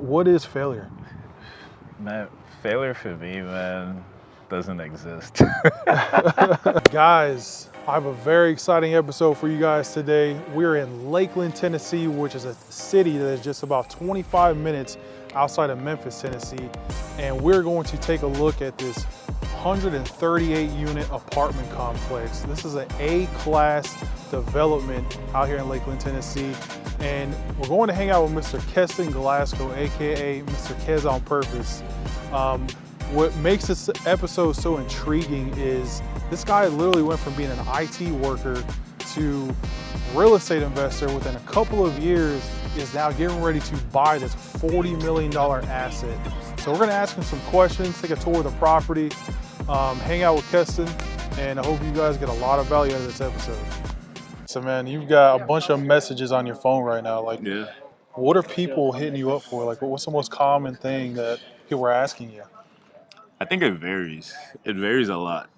What is failure? Man, failure for me, man, doesn't exist. Guys, I have a very exciting episode for you guys today. We're in Lakeland, Tennessee, which is a city that is just about 25 minutes outside of Memphis, Tennessee. And we're going to take a look at this 138 unit apartment complex. This is an A-class development out here in Lakeland, Tennessee. And we're going to hang out with Mr. Keston Glasgow, AKA Mr. Kes on Purpose. What makes this episode so intriguing is this guy literally went from being an IT worker to real estate investor within a couple of years, is now getting ready to buy this $40 million asset. So we're gonna ask him some questions, take a tour of the property, hang out with Keston, and I hope you guys get a lot of value out of this episode. So man, you've got a bunch of messages on your phone right now. Like, Yeah. what are people hitting you up for? Like, what's the most common thing that people are asking you? I think it varies. It varies a lot.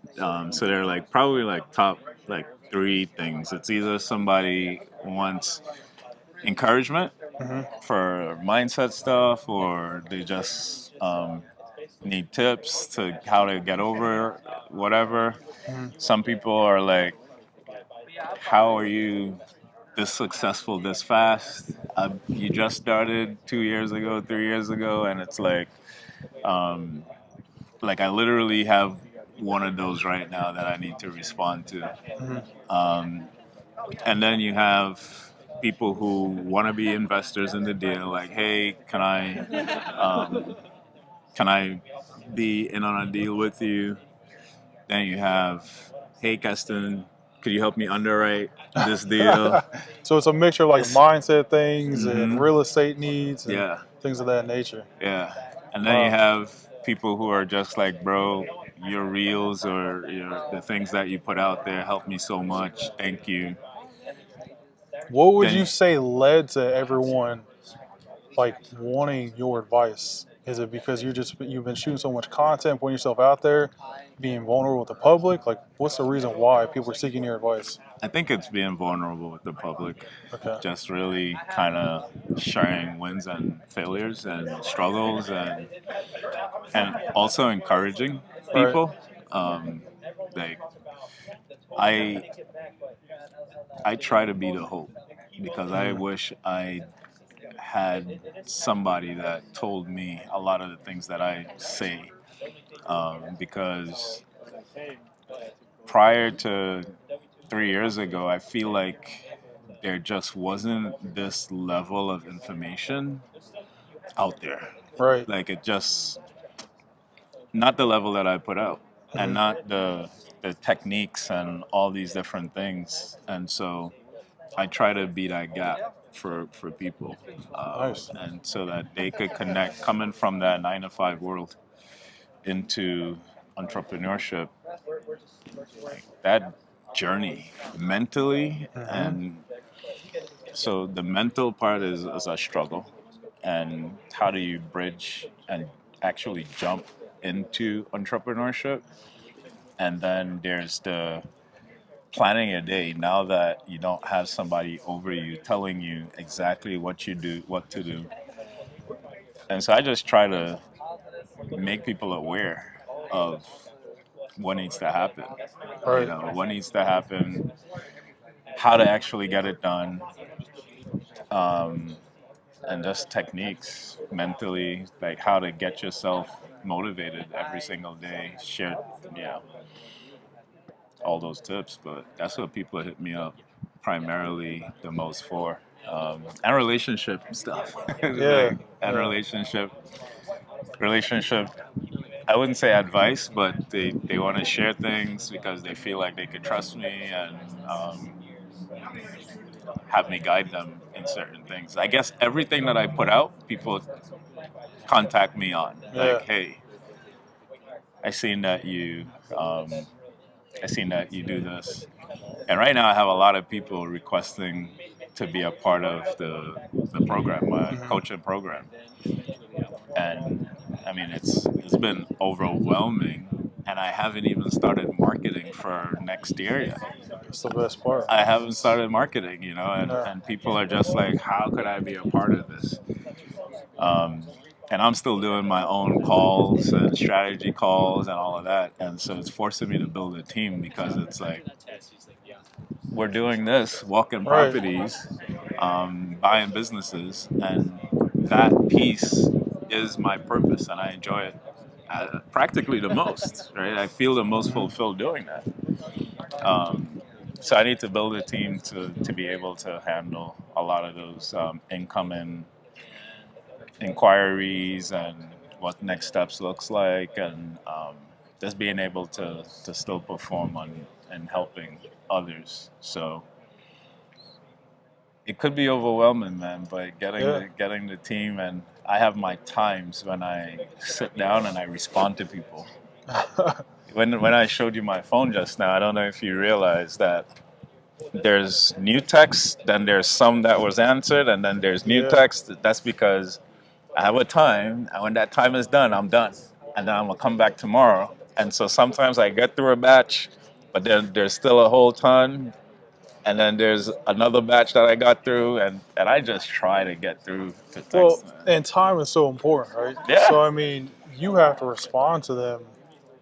So there are probably top three things. It's either somebody wants encouragement for mindset stuff, or they just need tips to how to get over whatever. Some people are like, how are you this successful this fast? You just started 2 years ago, 3 years ago, and it's um, I literally have one of those right now that I need to respond to. Um, and then you have people who want to be investors in the deal, like, hey, can I be in on a deal with you? Then you have, hey, Keston, could you help me underwrite this deal? So it's a mixture of like It's- mindset things and Mhm. real estate needs and Yeah, things of that nature. yeah. And then you Wow. have people who are just like, bro, your reels or the things that you put out there help me so much. Thank you. What would you Then say led to everyone like wanting your advice? Is it because you've been shooting so much content, putting yourself out there, being vulnerable with the public? Like, what's the reason why people are seeking your advice? I think it's being vulnerable with the public, Okay. just really kind of sharing wins and failures and struggles, and also encouraging Right. people. Like I I try to be the hope because I wish I had somebody that told me a lot of the things that I say, because prior to 3 years ago, I feel like there just wasn't this level of information out there. Right. Like it just not the level that I put out, and Mhm. not the techniques and all these different things. And so I try to be that gap for people, Nice. and so that they could connect coming from that 9 to 5 world into entrepreneurship, that journey mentally. Mhm. And so the mental part is a struggle, and how do you bridge and actually jump into entrepreneurship. And then there's the planning a day now that you don't have somebody over you telling you exactly what to do. And so I just try to make people aware of what needs to happen. Right. What needs to happen, how to actually get it done, um, and just techniques mentally, like how to get yourself motivated every single day. Share, yeah, all those tips. But that's what people hit me up primarily the most for. And relationship stuff. Yeah. And Yeah. relationship. I wouldn't say advice, but they want to share things because they feel like they could trust me, and have me guide them in certain things. I guess everything that I put out, people contact me on. Yeah. Like, hey, I seen that you, um, I seen that you do this. And right now, I have a lot of people requesting to be a part of the program, my Mhm. coaching program. And I mean, it's been overwhelming, and I haven't even started marketing for next year yet. That's the best part. I haven't started marketing, and Yeah. and people are just like, how could I be a part of this? And I'm still doing my own calls and strategy calls and all of that. And so it's forcing me to build a team because it's like we're doing this, walking Right. properties, buying businesses, and that piece is my purpose, and I enjoy it practically the most. Right, I feel the most fulfilled doing that. So I need to build a team to be able to handle a lot of those incoming inquiries and what next steps looks like, and just being able to still perform on and helping others. So it could be overwhelming, man, but Yeah. getting the team, and I have my times when I sit down and I respond to people. When I showed you my phone just now, I don't know if you realize that there's new text, then there's some that was answered, and then there's new Yeah. text. That's because I have a time, and when that time is done, I'm done. And then I'm going to come back tomorrow. And so sometimes I get through a batch, but then there's still a whole ton. And then there's another batch that I got through, and I just try to get through to Well, text, man. and time is so important, right? Yeah. So I mean, you have to respond to them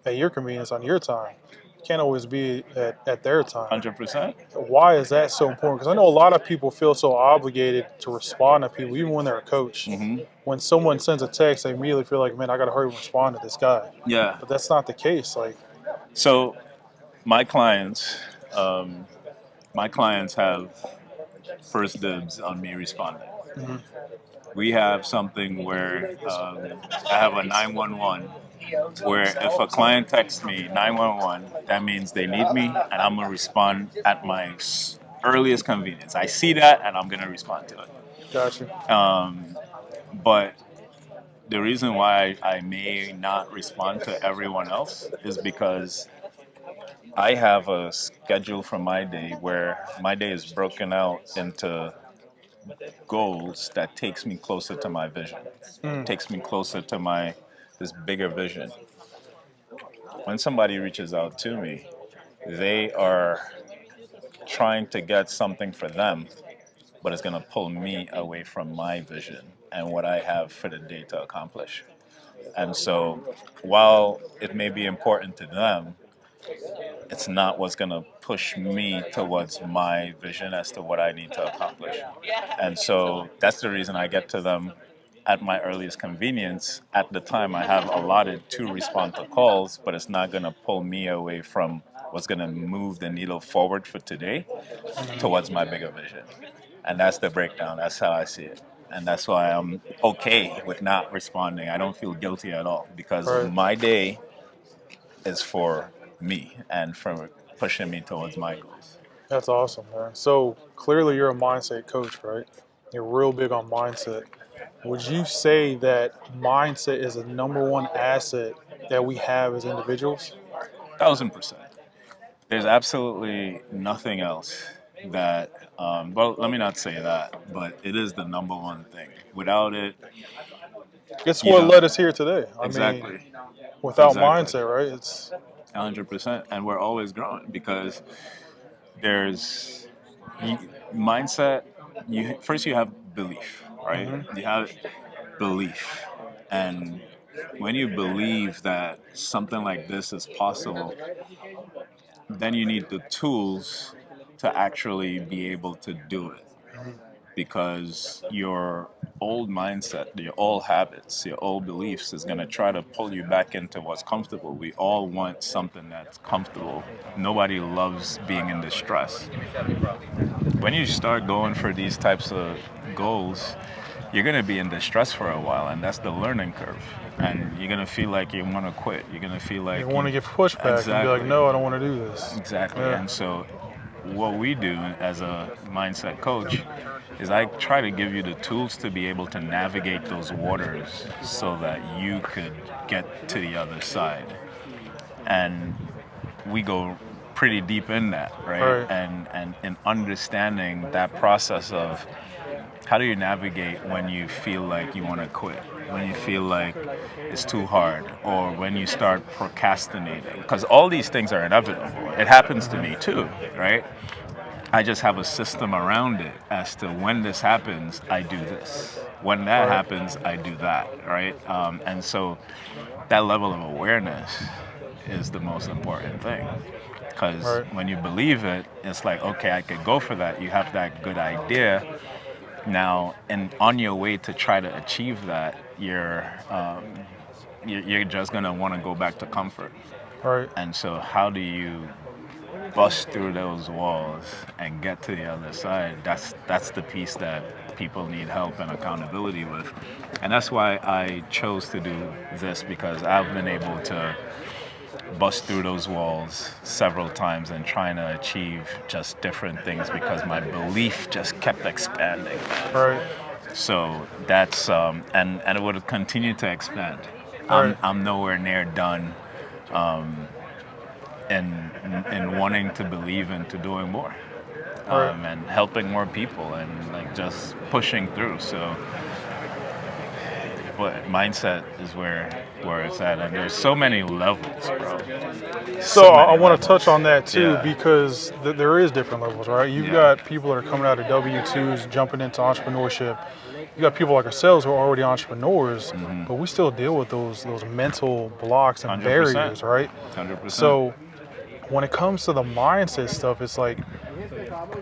at your convenience on your time. You can't always be at their time. 100%. Why is that so important? Because I know a lot of people feel so obligated to respond to people, even when they're a coach. Mm-hmm. When someone sends a text, they immediately feel like, man, I got to hurry and respond to this guy. Yeah. But that's not the case. Like, So my clients, my clients have first dibs on me responding. mhm. We have something where I have a 911 where if a client texts me 911, that means they need me, and I'm going to respond at my earliest convenience. I see that, and I'm going to respond to it. Gotcha. But the reason why I may not respond to everyone else is because I have a schedule for my day where my day is broken out into goals that takes me closer to my vision, takes me closer to this bigger vision. When somebody reaches out to me, they are trying to get something for them, but it's going to pull me away from my vision and what I have for the day to accomplish. And so while it may be important to them, it's not what's going to push me towards my vision as to what I need to accomplish. And so that's the reason I get to them at my earliest convenience at the time I have allotted to respond to calls, but it's not going to pull me away from what's going to move the needle forward for today towards my bigger vision. And that's the breakdown. That's how I see it. And that's why I'm okay with not responding. I don't feel guilty at all because Right. my day is for me and for pushing me towards my goals. That's awesome, man. So clearly you're a mindset coach, right? You're real big on mindset. Would you say that mindset is the number one asset that we have as individuals? 1,000%. There's absolutely nothing else that, well, let me not say that, but it is the number one thing. Without it, It's you what know, led us here today. I mean, exactly, without exactly, mindset, right? It's 100%. And we're always growing because there's mindset. First you have belief, right? You have belief, and when you believe that something like this is possible, then you need the tools to actually be able to do it. Because your old mindset, your old habits, your old beliefs is going to try to pull you back into what's comfortable. We all want something that's comfortable. Nobody loves being in distress. When you start going for these types of goals, you're going to be in distress for a while, and that's the learning curve. And you're going to feel like you want to quit. You're going to feel like you want to give pushback and be like, no, I don't want to do this. Exactly. Yeah. And so what we do as a mindset coach is I try to give you the tools to be able to navigate those waters so that you could get to the other side. And we go pretty deep in that, right? Right. And in understanding that process of how do you navigate when you feel like you want to quit, when you feel like it's too hard, or when you start procrastinating? Because all these things are inevitable. It happens to me too, right? I just have a system around it as to when this happens, I do this. When that Right. happens, I do that, right? And so that level of awareness is the most important thing. Because Right. when you believe it, it's like, okay, I could go for that. You have that good idea. Now, and on your way to try to achieve that, you're just gonna want to go back to comfort. Right. And so, how do you bust through those walls and get to the other side? That's the piece that people need help and accountability with, and that's why I chose to do this, because I've been able to bust through those walls several times and trying to achieve just different things because my belief just kept expanding. Right. So that's and it would continue to expand. Right. I'm nowhere near done in wanting to believe into doing more, Right. and helping more people and like just pushing through. So, but mindset is where it's at, and there's so many levels, bro. So I want to touch on that too, Yeah. because there is different levels, right? You've Yeah. got people that are coming out of W-2s, jumping into entrepreneurship. You got people like ourselves who are already entrepreneurs, but we still deal with those mental blocks and 100%. barriers, right? 100%. So when it comes to the mindset stuff, it's like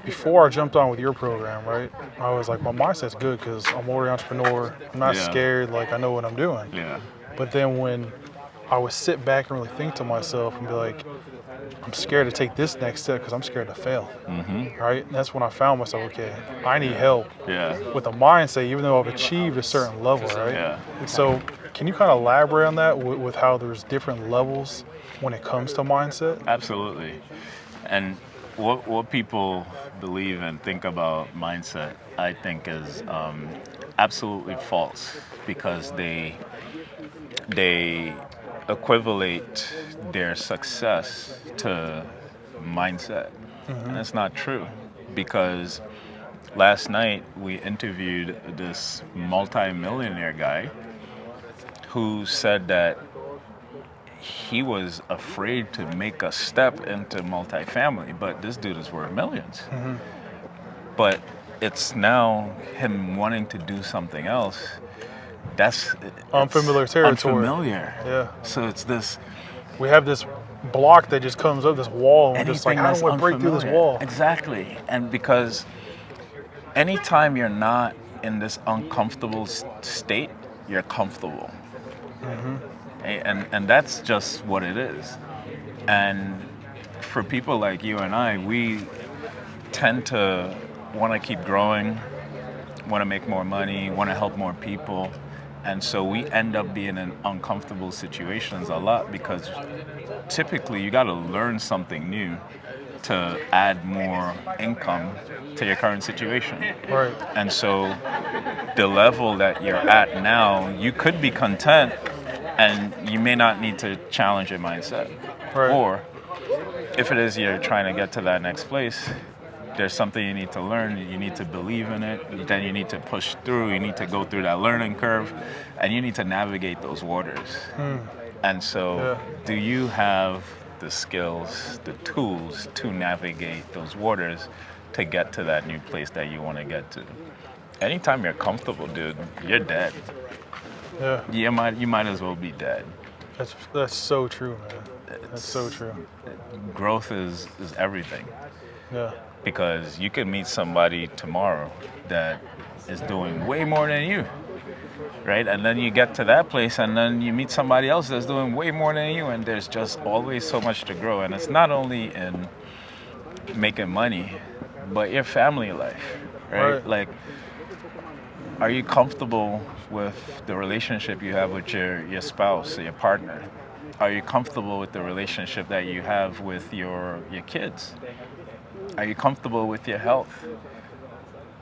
before I jumped on with your program, right? I was like, my mindset's good because I'm already an entrepreneur. I'm not Yeah. scared. Like I know what I'm doing. Yeah. But then when I would sit back and really think to myself and be like, I'm scared to take this next step because I'm scared to fail, right? And that's when I found myself, okay, I need help Yeah. with a mindset, even though I've achieved a certain level, right? Yeah. So can you kind of elaborate on that with how there's different levels when it comes to mindset? Absolutely. And what people believe and think about mindset, I think, is absolutely false, because they equivalate their success to mindset. And it's not true, because last night we interviewed this multi-millionaire guy who said that he was afraid to make a step into multifamily, but this dude is worth millions. But it's now him wanting to do something else. That's Unfamiliar territory. Unfamiliar. Yeah. So it's this. We have this block that just comes up, this wall, and we're just like, Anything how that's do I break through this unfamiliar. wall? Exactly. And because anytime you're not in this uncomfortable state, you're comfortable. And that's just what it is. And for people like you and I, we tend to want to keep growing, want to make more money, want to help more people. And so we end up being in uncomfortable situations a lot, because typically you got to learn something new to add more income to your current situation. Right. And so the level that you're at now, you could be content and you may not need to challenge your mindset. Right. Or if it is you're trying to get to that next place, there's something you need to learn, you need to believe in it, then you need to push through, you need to go through that learning curve, and you need to navigate those waters. And so, do you have the skills, the tools to navigate those waters to get to that new place that you want to get to? Anytime you're comfortable, dude, you're dead. Yeah. You might as well be dead. That's so true, man. That's so true. Growth is everything. Yeah. Because you could meet somebody tomorrow that is doing way more than you, right? And then you get to that place, and then you meet somebody else that's doing way more than you, and there's just always so much to grow. And it's not only in making money, but your family life, right? Like, are you comfortable with the relationship you have with your spouse or your partner? Are you comfortable with the relationship that you have with your kids? Are you comfortable with your health?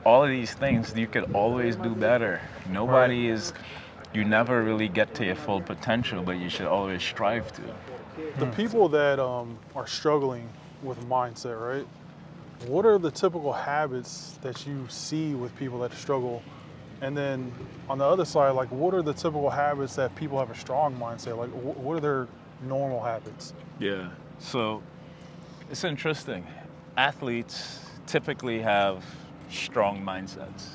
All of these things, you could always do better. Nobody is, you never really get to your full potential, but you should always strive to. The people that are struggling with mindset, right? What are the typical habits that you see with people that struggle? And then on the other side, like, what are the typical habits that people have a strong mindset? Like, what are their normal habits? Yeah. So it's interesting. Athletes typically have strong mindsets.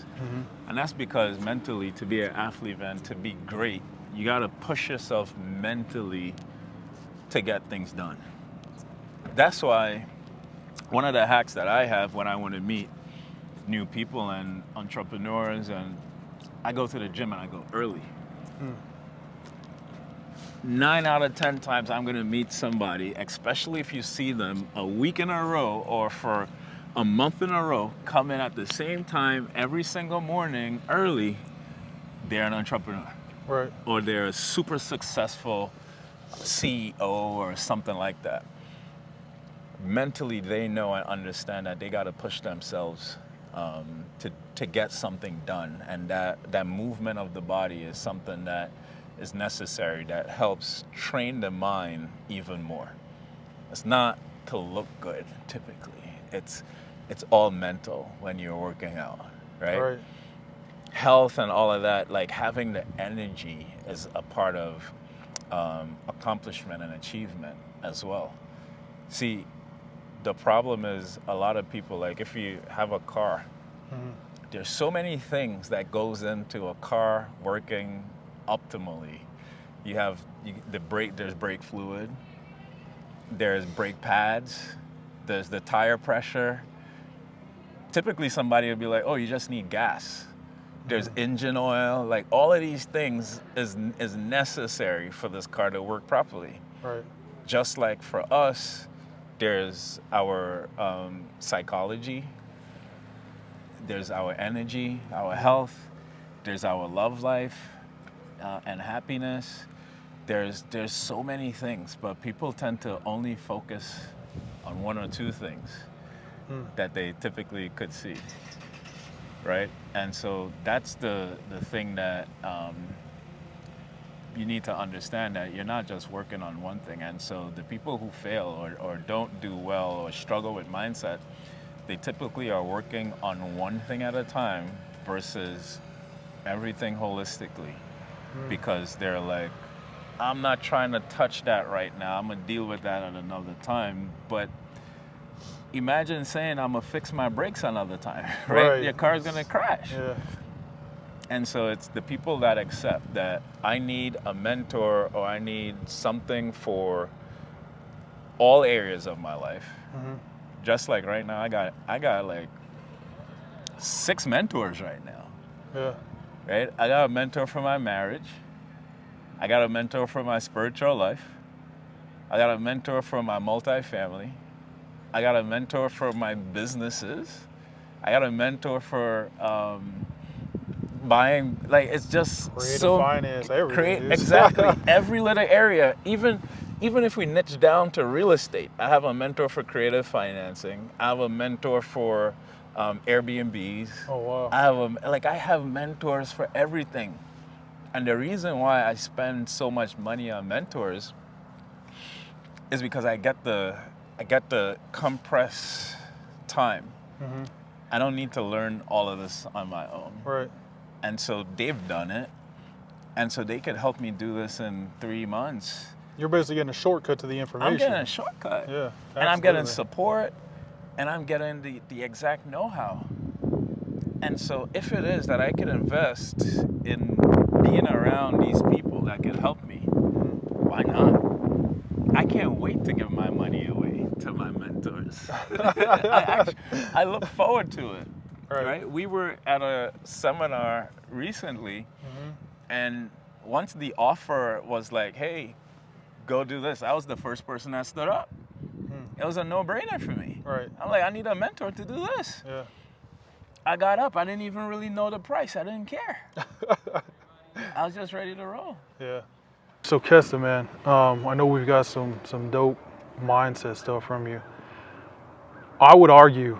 And that's because mentally, to be an athlete and to be great, you got to push yourself mentally to get things done. That's why one of the hacks that I have when I want to meet new people and entrepreneurs, and I go to the gym and I go early. 9 out of 10 times I'm going to meet somebody, especially if you see them a week in a row or for a month in a row, come in at the same time every single morning early, they're an entrepreneur. Right. Or they're a super successful CEO or something like that. Mentally, they know and understand that they got to push themselves to get something done. And that movement of the body is something that is necessary, that helps train the mind even more. It's not to look good, typically. It's all mental when you're working out, right? Health and all of that, like having the energy is a part of accomplishment and achievement as well. See, the problem is a lot of people, like if you have a car, there's so many things that goes into a car working optimally. You have there's brake fluid, there's brake pads, there's the tire pressure. Typically somebody would be like, oh, you just need gas. There's engine oil, like all of these things is necessary for this car to work properly. Right. Just like for us, there's our psychology, there's our energy, our health, there's our love life and happiness. There's so many things, but people tend to only focus on one or two things that they typically could see, right? And so that's the thing that you need to understand, that you're not just working on one thing. And so the people who fail or don't do well or struggle with mindset, they typically are working on one thing at a time versus everything holistically, because they're like, I'm not trying to touch that right now. I'm going to deal with that at another time. But imagine saying, I'm going to fix my brakes another time, right? Your car's going to crash. Yeah. And so it's the people that accept that I need a mentor or I need something for all areas of my life. Just like right now, I got like 6 mentors right now. Yeah. Right? I got a mentor for my marriage. I got a mentor for my spiritual life. I got a mentor for my multifamily. I got a mentor for my businesses. I got a mentor for buying, like it's just Creative so finance, everything. Exactly. Every little area, even if we niche down to real estate. I have a mentor for creative financing. I have a mentor for Airbnbs. Oh wow. I have mentors for everything. And the reason why I spend so much money on mentors is because I get the compressed time. I don't need to learn all of this on my own. Right. And so they've done it. And so they could help me do this in 3 months. You're basically getting a shortcut to the information. I'm getting a shortcut. Yeah. And I'm getting support, and I'm getting the exact know-how. And so if it is that I could invest in being around these people that could help me, why not? I can't wait to give my money away to my mentors. I look forward to it. Right? We were at a seminar recently, and once the offer was like, hey, go do this, I was the first person that stood up. It was a no-brainer for me. Right. I'm like, I need a mentor to do this. Yeah. I got up. I didn't even really know the price. I didn't care. I was just ready to roll. Yeah. So Keston, man, I know we've got some dope mindset stuff from you. I would argue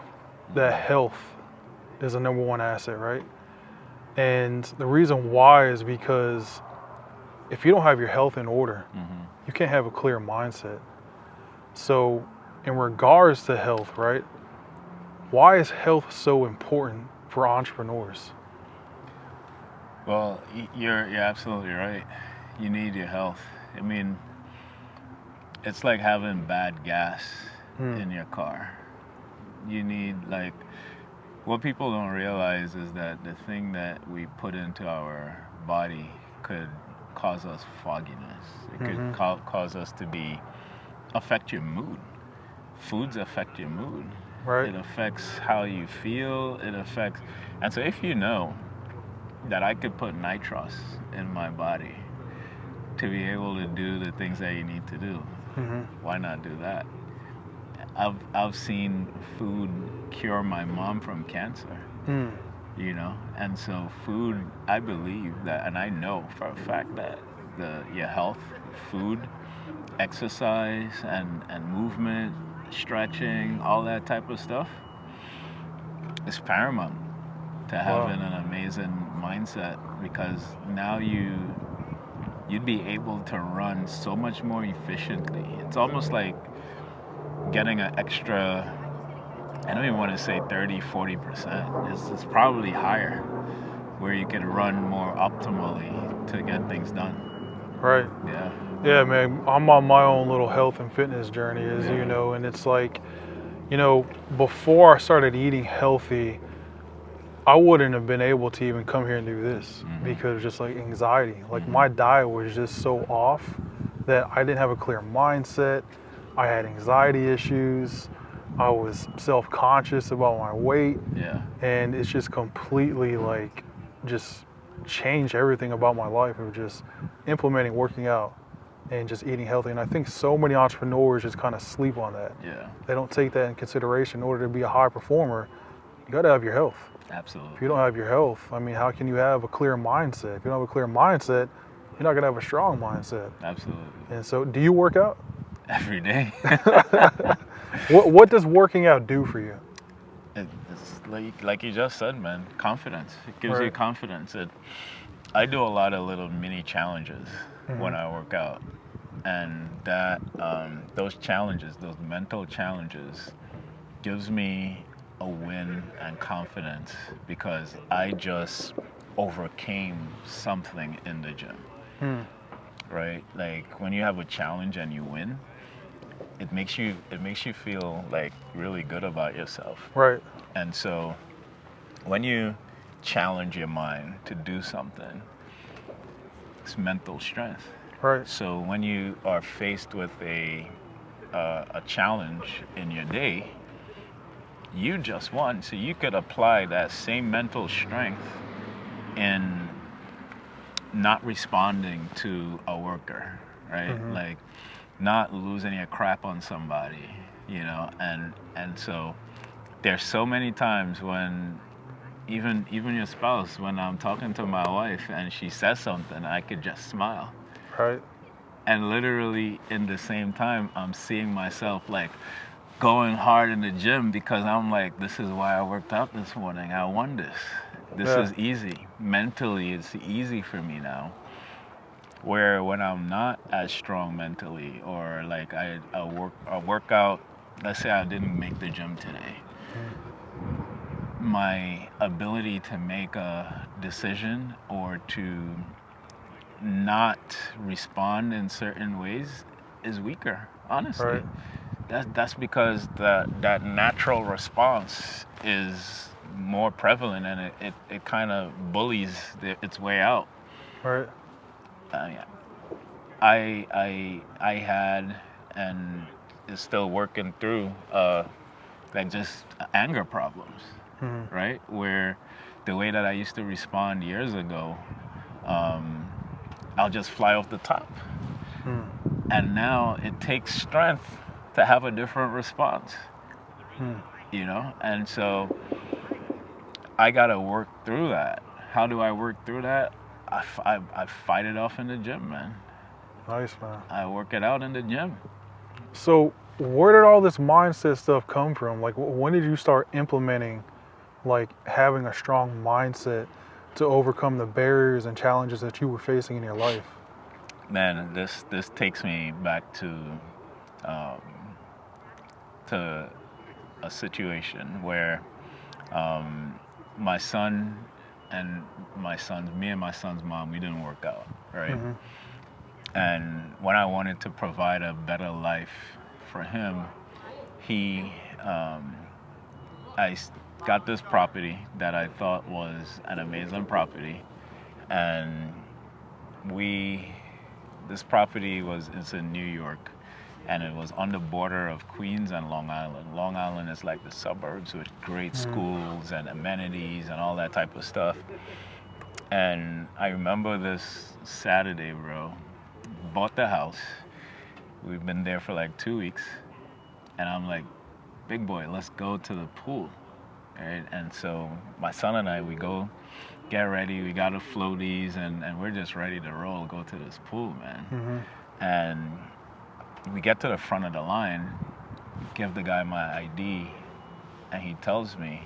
that health is the number one asset, right? And the reason why is because if you don't have your health in order, you can't have a clear mindset. So in regards to health, right, why is health so important for entrepreneurs? Well, you're absolutely right. You need your health. I mean, it's like having bad gas in your car. You need, like, what people don't realize is that the thing that we put into our body could cause us fogginess. It could cause us to affect your mood. Foods affect your mood. Right. It affects how you feel. And so if you know that I could put nitros in my body to be able to do the things that you need to do, why not do that? I've seen food cure my mom from cancer, you know, and so food, I believe that, and I know for a fact that your health, food, exercise, and movement, stretching, all that type of stuff is paramount to having an amazing mindset, because now you'd be able to run so much more efficiently. It's almost like getting an extra, I don't even want to say 30-40%. It's probably higher, where you can run more optimally to get things done. Right. Yeah. Yeah, man. I'm on my own little health and fitness journey, as you know, and it's like, you know, before I started eating healthy, I wouldn't have been able to even come here and do this because of just like anxiety. Like my diet was just so off that I didn't have a clear mindset. I had anxiety issues. I was self-conscious about my weight. Yeah. And it's just completely like just changed everything about my life of just implementing working out and just eating healthy. And I think so many entrepreneurs just kind of sleep on that. Yeah. They don't take that in consideration. In order to be a high performer, you got to have your health. Absolutely. If you don't have your health, I mean, how can you have a clear mindset? If you don't have a clear mindset, you're not going to have a strong mindset. Absolutely. And so, do you work out? Every day. What does working out do for you? It's like you just said, man, confidence. It gives you Right. confidence. I do a lot of little mini challenges when I work out. And that those challenges, those mental challenges, gives me a win and confidence because I just overcame something in the gym. Right? Like when you have a challenge and you win, it makes you feel like really good about yourself. Right. And so when you challenge your mind to do something, it's mental strength. Right. So when you are faced with a challenge in your day, you just won. So you could apply that same mental strength in not responding to a worker, right? Like not losing your crap on somebody, you know, and so there's so many times when even your spouse, when I'm talking to my wife and she says something, I could just smile. Right. And literally in the same time, I'm seeing myself like going hard in the gym because I'm like, this is why I worked out this morning. I won this. This is easy. Mentally, it's easy for me now. Where when I'm not as strong mentally, or like a workout, let's say I didn't make the gym today, my ability to make a decision or to not respond in certain ways is weaker, honestly. Right. That's because that natural response is more prevalent, and it kind of bullies its way out. Right. I had and is still working through like just anger problems, right? Where the way that I used to respond years ago, I'll just fly off the top. And now it takes strength to have a different response, you know? And so I gotta work through that. How do I work through that? I fight it off in the gym, man. Nice, man. I work it out in the gym. So, where did all this mindset stuff come from? Like, when did you start implementing, like, having a strong mindset to overcome the barriers and challenges that you were facing in your life? Man, this takes me back to a situation where my son and my son's mom, we didn't work out, right? And when I wanted to provide a better life for him, he got this property that I thought was an amazing property, and this property it's in New York, and it was on the border of Queens and Long Island. Long Island is like the suburbs with great schools and amenities and all that type of stuff. And I remember this Saturday, bro, bought the house. We've been there for like 2 weeks, and I'm like, big boy, let's go to the pool, right? And so my son and I, we go get ready, we got the floaties, and we're just ready to roll, go to this pool, man. And we get to the front of the line, give the guy my ID, and he tells me,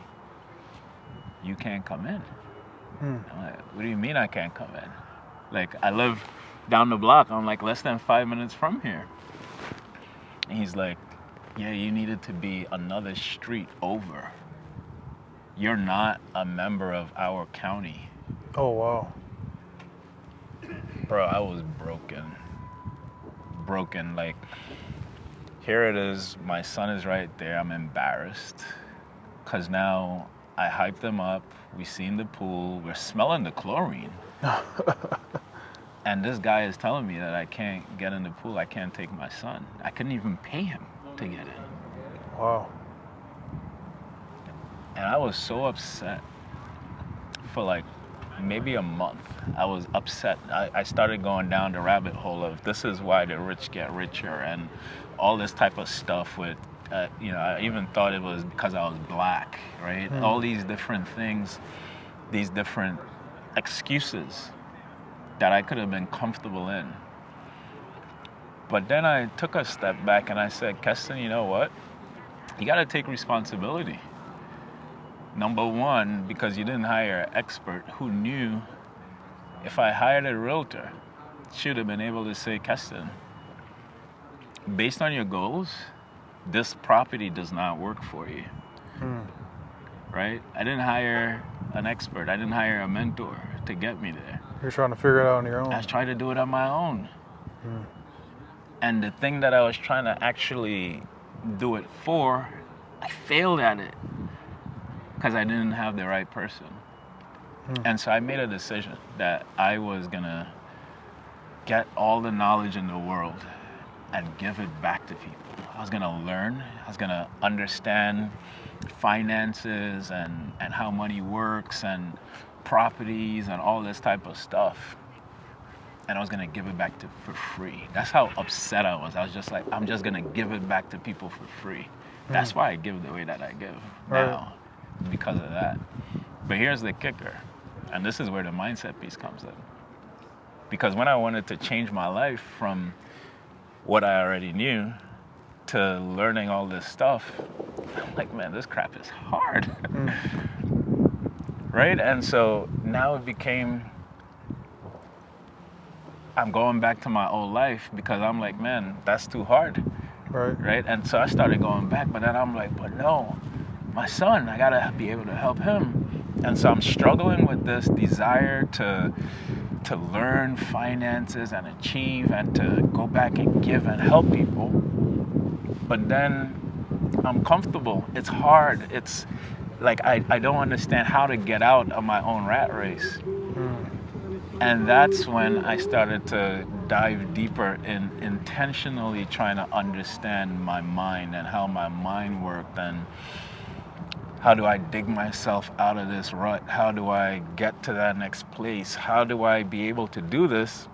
you can't come in. I'm like, what do you mean I can't come in? Like, I live down the block. I'm like less than 5 minutes from here. And he's like, yeah, you needed to be another street over. You're not a member of our county. Oh, wow. Bro, I was broken. Like, here it is. My son is right there. I'm embarrassed. Because now I hyped them up. We seen the pool. We're smelling the chlorine. And this guy is telling me that I can't get in the pool. I can't take my son. I couldn't even pay him to get in. Wow. And I was so upset for like maybe a month. I was upset. I started going down the rabbit hole of this is why the rich get richer and all this type of stuff with, I even thought it was because I was black, right? All these different things, these different excuses that I could have been comfortable in. But then I took a step back and I said, Keston, you know what? You got to take responsibility. Number one, because you didn't hire an expert who knew if I hired a realtor, she would have been able to say, Keston, based on your goals, this property does not work for you. Right? I didn't hire an expert. I didn't hire a mentor to get me there. You're trying to figure it out on your own. I was trying to do it on my own. And the thing that I was trying to actually do it for, I failed at it because I didn't have the right person. And so I made a decision that I was gonna get all the knowledge in the world and give it back to people. I was gonna learn, I was gonna understand finances and how money works and properties and all this type of stuff. And I was gonna give it back for free. That's how upset I was. I was just like, I'm just gonna give it back to people for free. That's why I give the way that I give now, because of that. But here's the kicker, and this is where the mindset piece comes in. Because when I wanted to change my life from what I already knew to learning all this stuff, I'm like, man, this crap is hard. Right? And so now it became, I'm going back to my old life because I'm like, man, that's too hard. Right? And so I started going back, but then I'm like, but no, my son, I gotta be able to help him. And so I'm struggling with this desire to learn finances and achieve and to go back and give and help people. But then I'm comfortable. It's hard. It's like I don't understand how to get out of my own rat race. And that's when I started to dive deeper in intentionally trying to understand my mind and how my mind worked and how do I dig myself out of this rut? How do I get to that next place? How do I be able to do this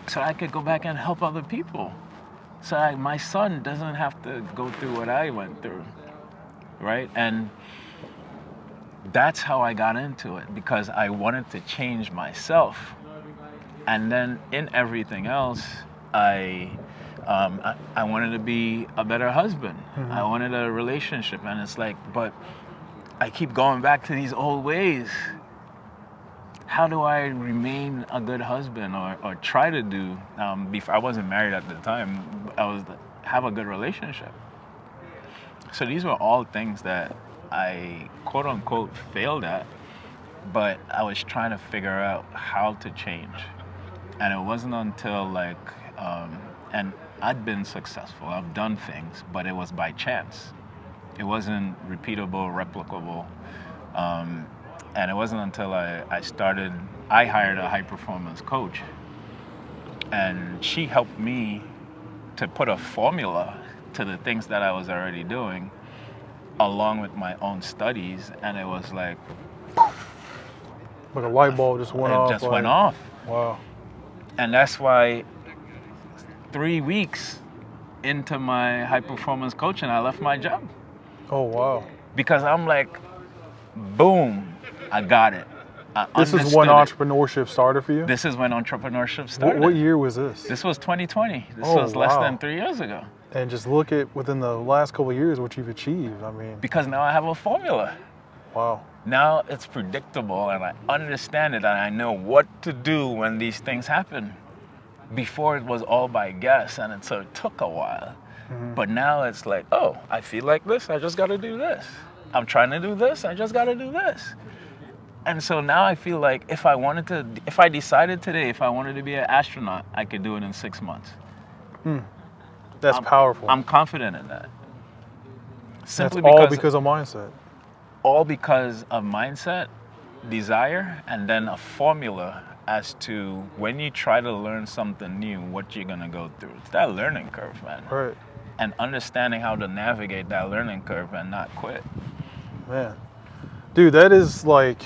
so I could go back and help other people? So my son doesn't have to go through what I went through, right? And that's how I got into it, because I wanted to change myself. And then in everything else, I wanted to be a better husband. I wanted a relationship, and it's like, but I keep going back to these old ways. How do I remain a good husband or try to do, before I wasn't married at the time, have a good relationship. So these were all things that I quote unquote failed at, but I was trying to figure out how to change. And it wasn't until and I'd been successful, I've done things, but it was by chance. It wasn't repeatable, replicable. And it wasn't until I hired a high performance coach, and she helped me to put a formula to the things that I was already doing, along with my own studies, and it was like a light bulb just went off. It just went off. Wow. And that's why 3 weeks into my high performance coaching, I left my job. Oh, wow. Because I'm like, boom, I got it. This is when entrepreneurship started for you? This is when entrepreneurship started. What year was this? This was 2020. This was less than 3 years ago. And just look at within the last couple of years what you've achieved. I mean, because now I have a formula. Wow. Now it's predictable and I understand it and I know what to do when these things happen. Before it was all by guess and so it took a while. Mm-hmm. But now it's like, oh, I feel like this, I just got to do this. I'm trying to do this, I just got to do this. And so now I feel like if I decided today, if I wanted to be an astronaut, I could do it in 6 months. That's powerful. I'm confident in that. Simply all because of mindset. All because of mindset, desire, and then a formula as to when you try to learn something new, what you're going to go through. It's that learning curve, man. Right. And understanding how to navigate that learning curve and not quit. Man. Dude, that is like,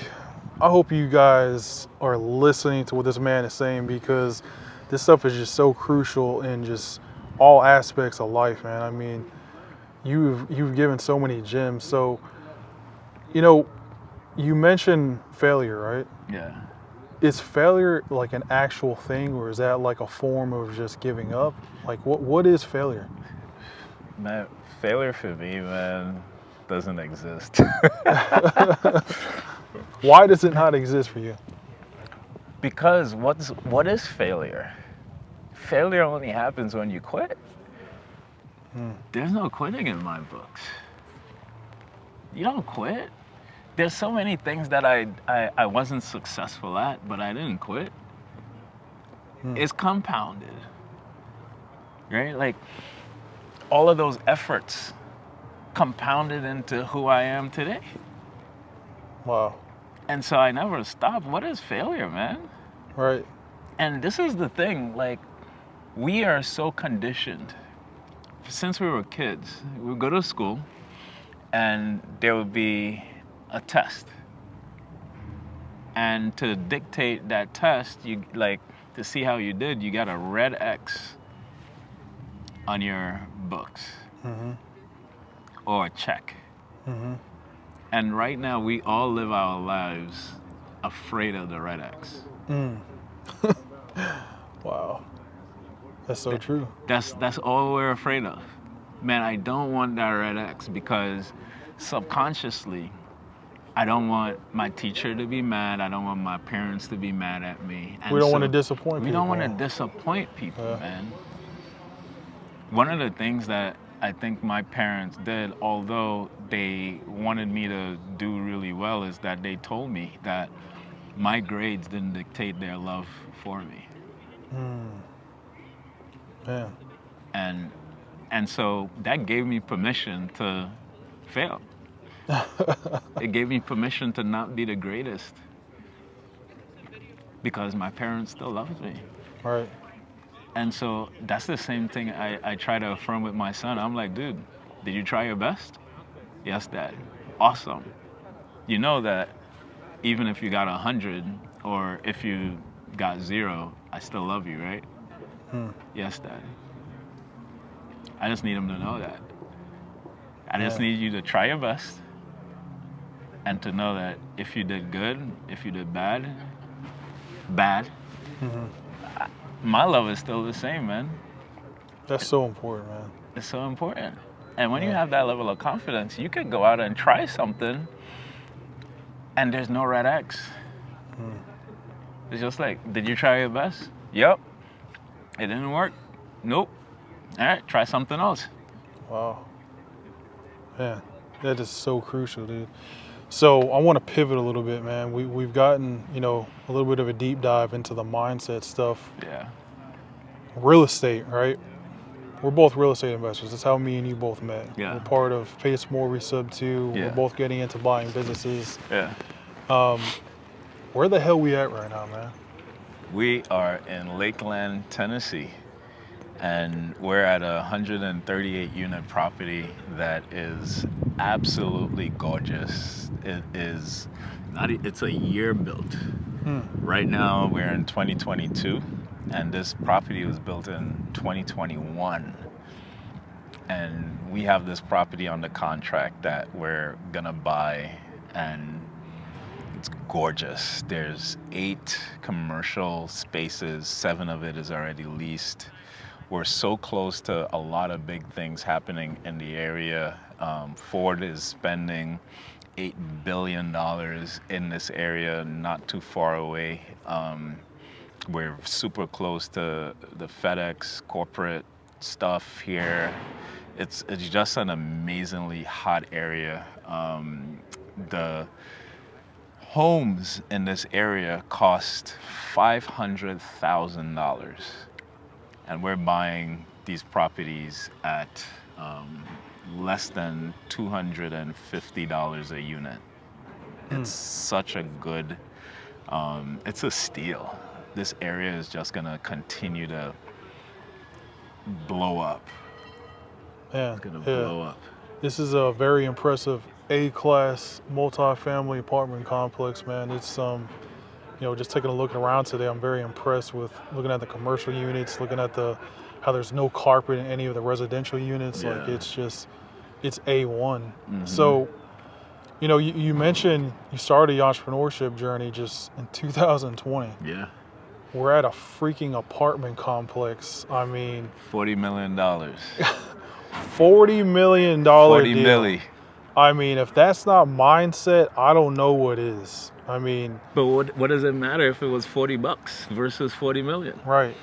I hope you guys are listening to what this man is saying, because this stuff is just so crucial in just all aspects of life, man. I mean, you've given so many gems. So, you know, you mentioned failure, right? Yeah. Is failure like an actual thing, or is that like a form of just giving up? Like, what is failure? Man, failure for me, man, doesn't exist. Why does it not exist for you? Because what is failure? Failure only happens when you quit. There's no quitting in my books. You don't quit. There's so many things that I wasn't successful at, but I didn't quit. It's compounded, right? Like all of those efforts compounded into who I am today. Wow. And so I never stopped. What is failure, man? Right. And this is the thing, like, we are so conditioned. Since we were kids, we would go to school and there would be a test. And to dictate that test, you to see how you did, you got a red X on your books. Or a check. And right now we all live our lives afraid of the red X. Wow. That's so true. That's all we're afraid of. Man, I don't want that red X because subconsciously, I don't want my teacher to be mad. I don't want my parents to be mad at me. And we don't want to disappoint people. We don't want to disappoint people, man. One of the things that I think my parents did, although they wanted me to do really well, is that they told me that my grades didn't dictate their love for me. Yeah. And so that gave me permission to fail. It gave me permission to not be the greatest because my parents still loved me. Right. And so that's the same thing I try to affirm with my son. I'm like, dude, did you try your best? Yes, Dad. Awesome. You know that even if you got 100 or if you got 0, I still love you, right? Yes, Dad. I just need him to know that. I just need you to try your best and to know that if you did good, if you did bad, my love is still the same, man. That's so important, man. It's so important. And when you have that level of confidence, you can go out and try something and there's no red X. It's just like, did you try your best? Yep. It didn't work? Nope. All right, try something else. Wow. Man, that is so crucial, dude. So I want to pivot a little bit, man. We've gotten, a little bit of a deep dive into the mindset stuff. Yeah. Real estate, right? we're both real estate investors. That's how me and you both met. Yeah. We're part of Pace Mortgage Sub 2. Yeah. We're both getting into buying businesses. Yeah. Where the hell we at right now, man? We are in Lakeland, Tennessee, and we're at a 138 unit property that is absolutely gorgeous. It is it's a year built. Right now we're in 2022, and this property was built in 2021. And we have this property on the contract that we're gonna buy, and it's gorgeous. There's 8 commercial spaces, 7 of it is already leased. We're so close to a lot of big things happening in the area. Ford is spending $8 billion in this area, not too far away. We're super close to the FedEx corporate stuff here. It's just an amazingly hot area. The homes in this area cost $500,000, and we're buying these properties at less than $250 a unit. It's such a good, it's a steal. This area is just gonna continue to blow up. Yeah, It's gonna blow up. This is a very impressive A-class multi-family apartment complex, man. It's just taking a look around today, I'm very impressed with looking at the commercial units, looking at how there's no carpet in any of the residential units. Yeah. Like it's A1. So, you mentioned you started the entrepreneurship journey just in 2020. Yeah. We're at a freaking apartment complex. I mean, $40 million. $40 million 40 deal. milli. I mean, if that's not mindset, I don't know what is. I mean, But what does it matter if it was $40 versus 40 million? right.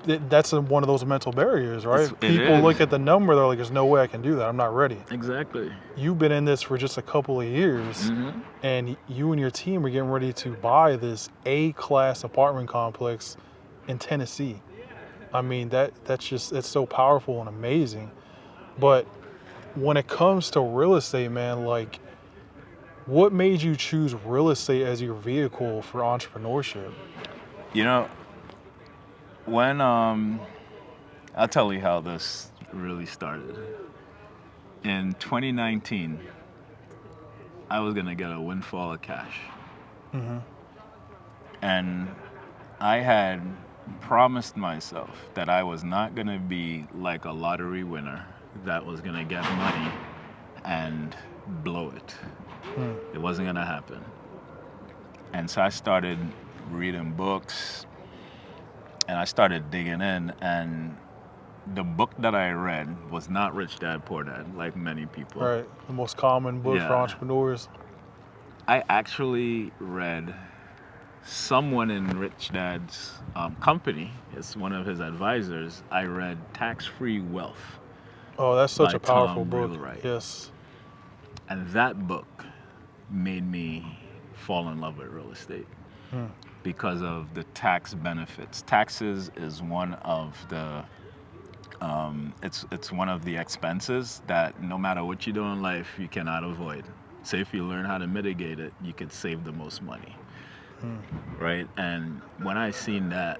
That's one of those mental barriers, right? It People is. look at the number, they're like, there's no way I can do that. I'm not ready. Exactly. You've been in this for just a couple of years, and you and your team are getting ready to buy this A-class apartment complex in Tennessee. I mean, it's so powerful and amazing. But when it comes to real estate, man, like, what made you choose real estate as your vehicle for entrepreneurship? When I'll tell you how this really started. In 2019, I was gonna get a windfall of cash. And I had promised myself that I was not gonna be like a lottery winner that was gonna get money and blow it. It wasn't gonna happen. And so I started reading books, and I started digging in, and the book that I read was not Rich Dad Poor Dad, like many people. Right, the most common book for entrepreneurs. I actually read someone in Rich Dad's company, it's one of his advisors. I read Tax-Free Wealth. Oh, that's such by a powerful Tom book. Wheelwright. Yes. And that book made me fall in love with real estate because of the tax benefits. Taxes is one of the it's one of the expenses that no matter what you do in life, you cannot avoid. So if you learn how to mitigate it, you could save the most money. Right? And when I seen that,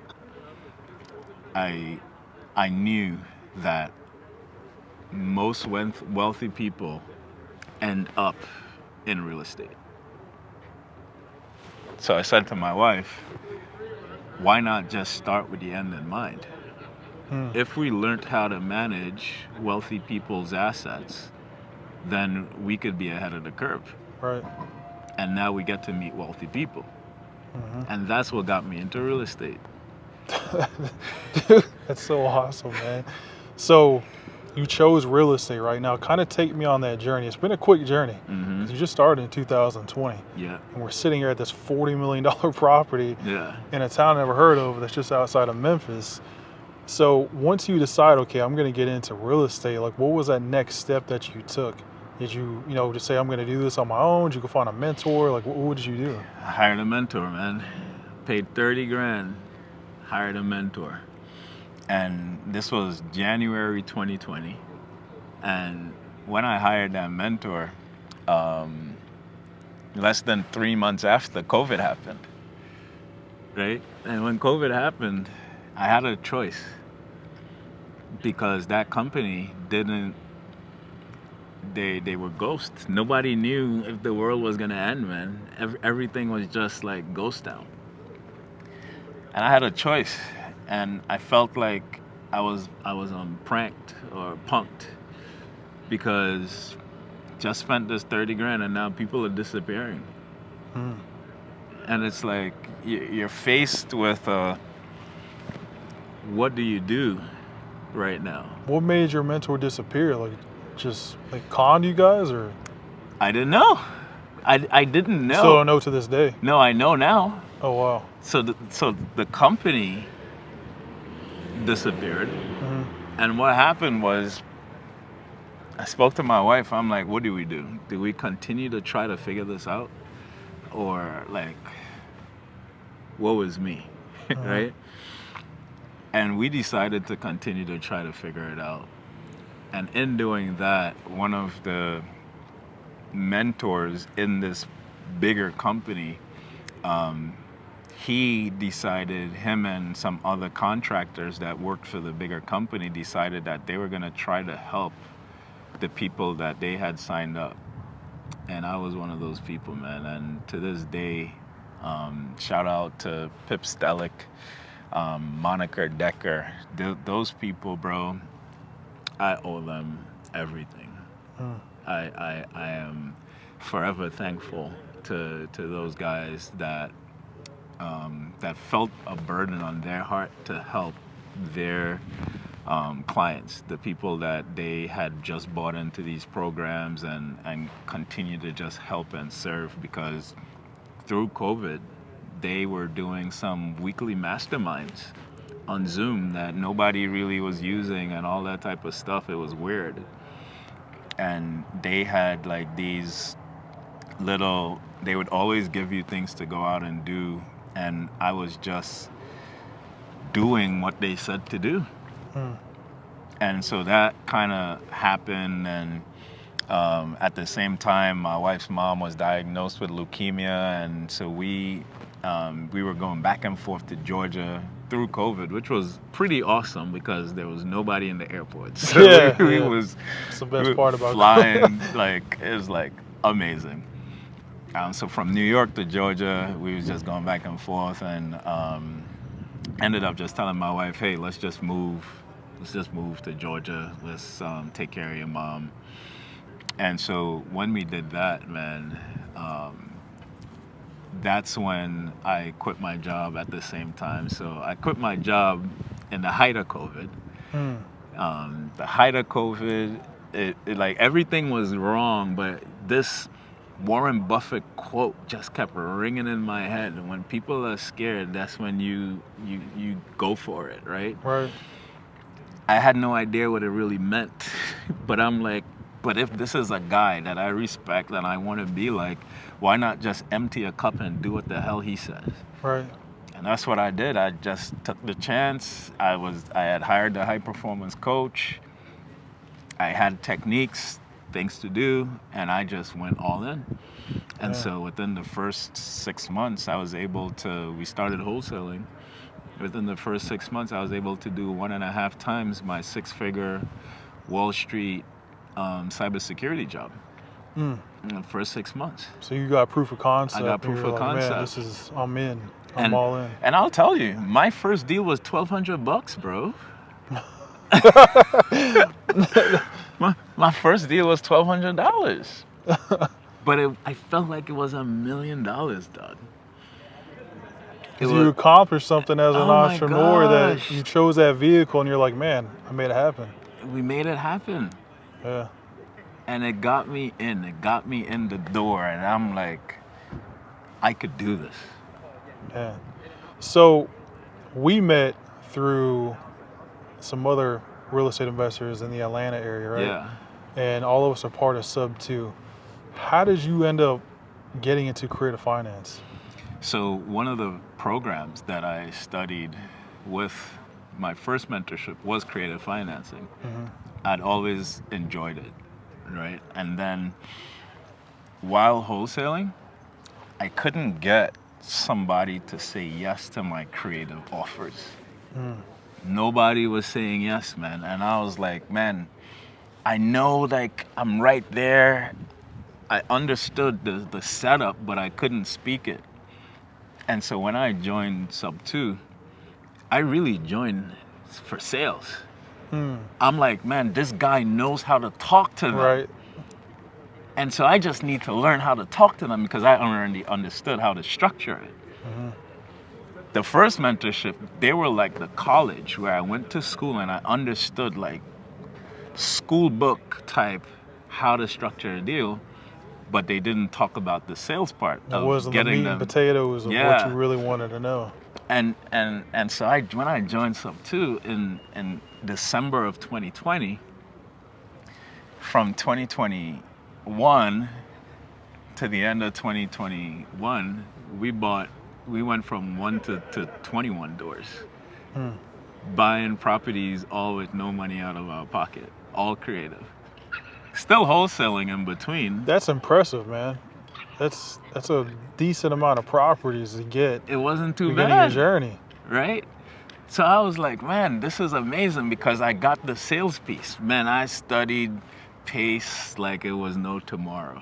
I knew that most wealthy people end up in real estate. So I said to my wife, why not just start with the end in mind? If we learned how to manage wealthy people's assets, then we could be ahead of the curve. Right. And now we get to meet wealthy people. And that's what got me into real estate. Dude, that's so awesome, man. So you chose real estate right now. Kind of take me on that journey. It's been a quick journey. You just started in 2020. Yeah. And we're sitting here at this $40 million property Yeah. in a town I never heard of that's just outside of Memphis. So once you decide, okay, I'm going to get into real estate, like what was that next step that you took? Did you, just say, I'm going to do this on my own? Did you go find a mentor? Like what did you do? I hired a mentor, man. Paid $30,000, hired a mentor. And this was January 2020. And when I hired that mentor, less than 3 months after COVID happened, right? And when COVID happened, I had a choice because that company didn't, they were ghosts. Nobody knew if the world was going to end, man. Everything was just like ghost town. And I had a choice, and I felt like I was pranked or punked because just spent this 30 grand and now people are disappearing. And it's like you're faced with what do you do right now? What made your mentor disappear? Like, just like conned you guys, or? I didn't know. I didn't know. Still don't know to this day. No, I know now. Oh wow. So the company disappeared, and what happened was I spoke to my wife. I'm like, what do we do? Do we continue to try to figure this out, or like, woe is me, right? And we decided to continue to try to figure it out. And in doing that, one of the mentors in this bigger company, he decided, him and some other contractors that worked for the bigger company decided that they were going to try to help the people that they had signed up. And I was one of those people, man. And to this day, shout out to Pip Stellick, Monica Decker. Those people, bro, I owe them everything. I am forever thankful to those guys that felt a burden on their heart to help their clients, the people that they had just bought into these programs and continue to just help and serve, because through COVID, they were doing some weekly masterminds on Zoom that nobody really was using and all that type of stuff. It was weird. And they had like these little, they would always give you things to go out and do. And I was just doing what they said to do. And so that kind of happened. And at the same time, my wife's mom was diagnosed with leukemia. And so we were going back and forth to Georgia through COVID, which was pretty awesome because there was nobody in the airport. So we was That's the best part about flying. Like, it was like amazing. So from New York to Georgia, we was just going back and forth, and ended up just telling my wife, hey, let's just move to Georgia. Let's take care of your mom. And so when we did that, man, that's when I quit my job at the same time. So I quit my job in the height of COVID. The height of COVID, it like everything was wrong, but this Warren Buffett quote just kept ringing in my head. And when people are scared, that's when you go for it, right? Right. I had no idea what it really meant, but I'm like, but if this is a guy that I respect and I want to be like, why not just empty a cup and do what the hell he says? Right. And that's what I did. I just took the chance. I had hired a high performance coach. I had techniques, things to do, and I just went all in. And so within the first 6 months, we started wholesaling. Within the first 6 months, I was able to do 1.5 times my 6-figure Wall Street cybersecurity job in the first 6 months. So you got proof of concept. I got proof of concept. Man, I'm in. I'm all in. And I'll tell you, my first deal was $1,200, bro. my first deal was $1,200. But I felt like it was $1 million, dog. Because you accomplished something as an entrepreneur that you chose that vehicle, and you're like, man, I made it happen. We made it happen. Yeah. And it got me in. It got me in the door, and I'm like, I could do this. Yeah. So we met through some other real estate investors in the Atlanta area, right? Yeah. And all of us are part of Sub 2. How did you end up getting into creative finance? So one of the programs that I studied with my first mentorship was creative financing. I'd always enjoyed it, right? And then while wholesaling, I couldn't get somebody to say yes to my creative offers. Nobody was saying yes, man. And I was like, man, I know like I'm right there. I understood the setup, but I couldn't speak it. And so when I joined Sub 2, I really joined for sales. I'm like, man, this guy knows how to talk to them. Right. And so I just need to learn how to talk to them because I already understood how to structure it. The first mentorship, they were like the college where I went to school and I understood like school book type how to structure a deal, but they didn't talk about the sales part It of wasn't the getting meat them. and potatoes of what Yeah. you really wanted to know. And so when I joined Sub 2 in December of 2020, from 2021 to the end of 2021, we went from 1 to 21 doors. Buying properties all with no money out of our pocket, all creative. Still wholesaling in between. That's impressive, man. That's a decent amount of properties to get. It wasn't too beginning bad. your journey. Right? So I was like, man, this is amazing because I got the sales piece. Man, I studied pace like it was no tomorrow.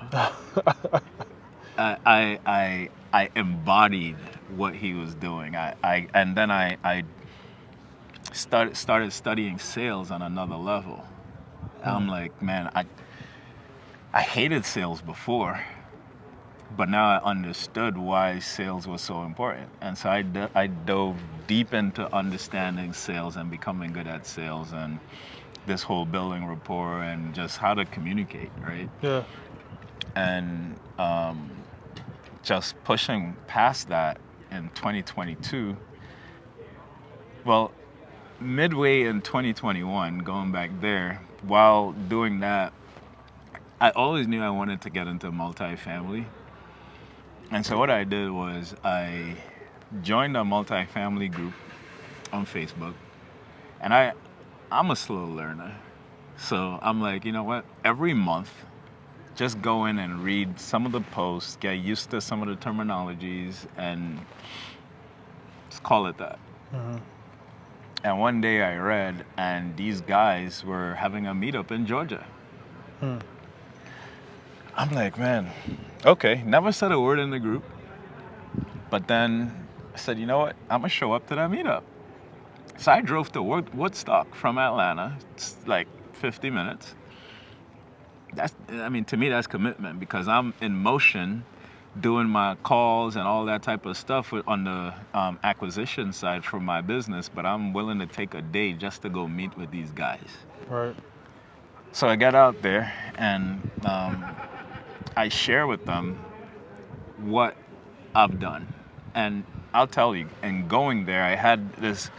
I embodied what he was doing. And then I started studying sales on another level. I'm like, man, I hated sales before, but now I understood why sales was so important. And so I dove deep into understanding sales and becoming good at sales and this whole building rapport and just how to communicate, right? Yeah. And just pushing past that in 2022. Well, midway in 2021, going back there, while doing that, I always knew I wanted to get into multifamily. And so what I did was I joined a multifamily group on Facebook. And I'm a slow learner. So I'm like, you know what? Every month, just go in and read some of the posts, get used to some of the terminologies, and just call it that. And one day I read, and these guys were having a meetup in Georgia. I'm like, man, okay, never said a word in the group. But then I said, you know what? I'm going to show up to that meetup. So I drove to Woodstock from Atlanta. It's like 50 minutes. To me, that's commitment because I'm in motion doing my calls and all that type of stuff on the acquisition side for my business, but I'm willing to take a day just to go meet with these guys. Right. So I got out there and I share with them what I've done. And I'll tell you, in going there, I had this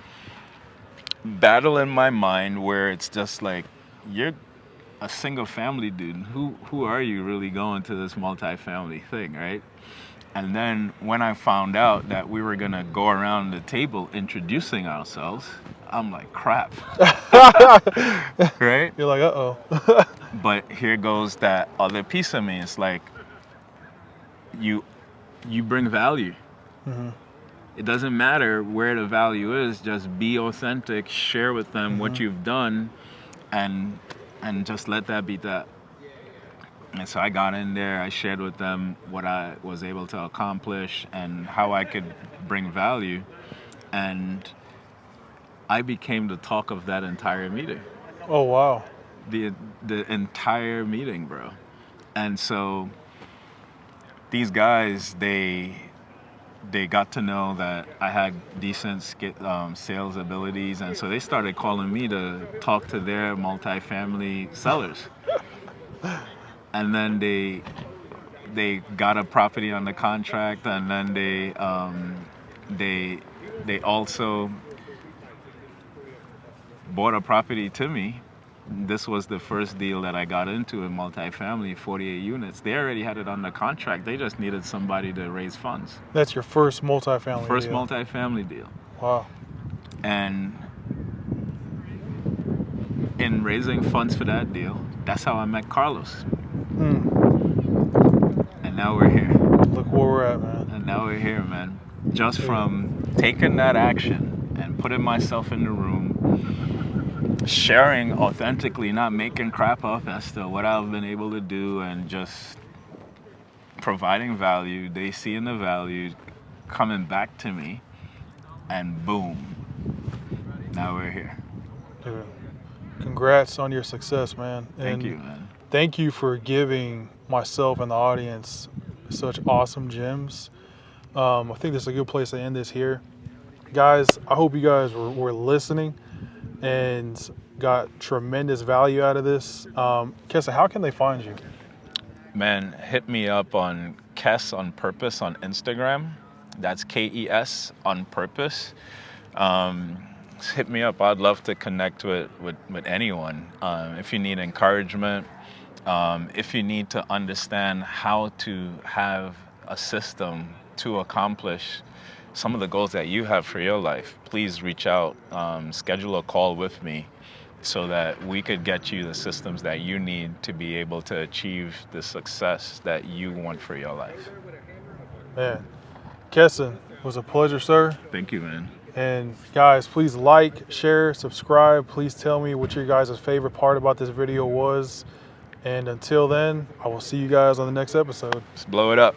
battle in my mind where it's just like, you're a single family dude. Who are you really going to this multifamily thing, right? And then when I found out that we were gonna go around the table introducing ourselves, I'm like, crap. Right? You're like, uh-oh. But here goes that other piece of me. It's like, you bring value. It doesn't matter where the value is, just be authentic, share with them what you've done, and just let that be that. And so I got in there, I shared with them what I was able to accomplish and how I could bring value. And I became the talk of that entire meeting. Oh, wow. The entire meeting, bro. And so these guys, they got to know that I had decent sales abilities, and so they started calling me to talk to their multifamily sellers. And then they got a property on the contract, and then they also bought a property to me. This was the first deal that I got into in multifamily, 48 units. They already had it on the contract. They just needed somebody to raise funds. That's your first multifamily First deal. multifamily deal. Wow. And in raising funds for that deal, that's how I met Carlos. And now we're here. Look where we're at, man. And now we're here, man. Just from taking that action and putting myself in the room, sharing authentically, not making crap up as to what I've been able to do, and just providing value. They seeing the value, coming back to me, and boom, now we're here. Dude, congrats on your success, man. Thank you, man. Thank you for giving myself and the audience such awesome gems. I think this is a good place to end this here. Guys, I hope you guys were listening and got tremendous value out of this. Keston, how can they find you? Man, hit me up on Kes on Purpose on Instagram. That's KES on Purpose. Hit me up. I'd love to connect with anyone. If you need encouragement, if you need to understand how to have a system to accomplish some of the goals that you have for your life, please reach out, schedule a call with me so that we could get you the systems that you need to be able to achieve the success that you want for your life. Man, Keston, it was a pleasure, sir. Thank you, man. And guys, please like, share, subscribe. Please tell me what your guys' favorite part about this video was. And until then, I will see you guys on the next episode. Let's blow it up.